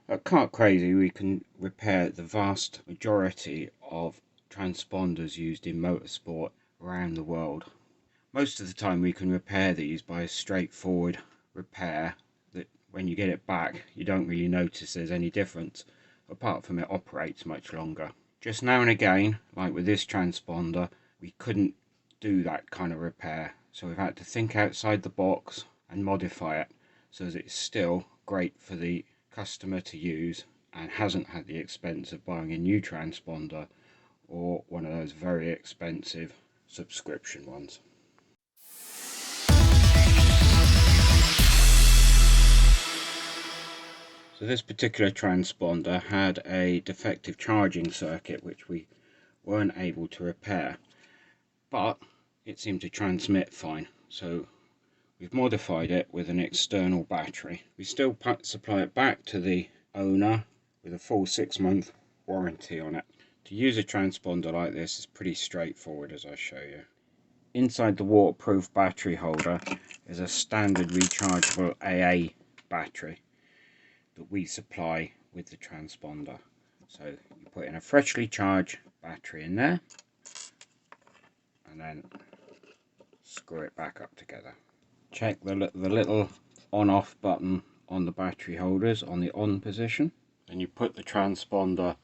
At Kart Crazy we can repair the vast majority of transponders used in motorsport around the world. Most of the time we can repair these by a straightforward repair that when you get it back you don't really notice there's any difference, apart from it operates much longer. Just now and again, like with this transponder, we couldn't do that kind of repair, so we've had to think outside the box and modify it so that it's still great for the customer to use and hasn't had the expense of buying a new transponder or one of those very expensive subscription ones. So this particular transponder had a defective charging circuit which we weren't able to repair, but it seemed to transmit fine, so we've modified it with an external battery. We still supply it back to the owner with a full 6-month warranty on it. To use a transponder like this is pretty straightforward, as I show you. Inside the waterproof battery holder is a standard rechargeable AA battery that we supply with the transponder. So you put in a freshly charged battery in there and then screw it back up together. Check the little on-off button on the battery holders on the on position, and you put the transponder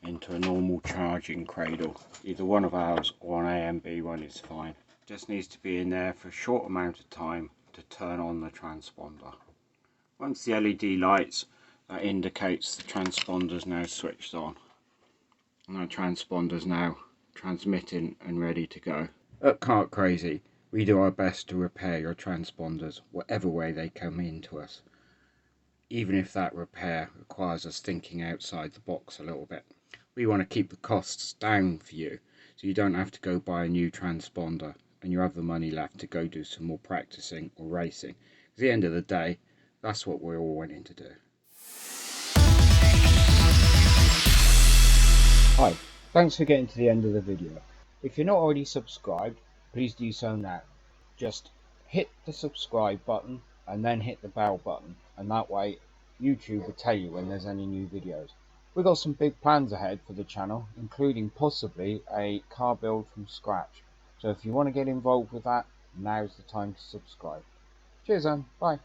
into a normal charging cradle. Either one of ours or an AMB one is fine. Just needs to be in there for a short amount of time to turn on the transponder. Once the LED lights, that indicates the transponder is now switched on, and our transponder is now transmitting and ready to go. At Kart Crazy we do our best to repair your transponders whatever way they come into us, even if that repair requires us thinking outside the box a little bit. We want to keep the costs down for you, so you don't have to go buy a new transponder and you have the money left to go do some more practicing or racing. At the end of the day, that's what we're all wanting to do. Hi, thanks for getting to the end of the video. If you're not already subscribed, please do so now. Just hit the subscribe button and then hit the bell button, and that way YouTube will tell you when there's any new videos. We've got some big plans ahead for the channel, including possibly a car build from scratch. So if you want to get involved with that, now's the time to subscribe. Cheers then, bye.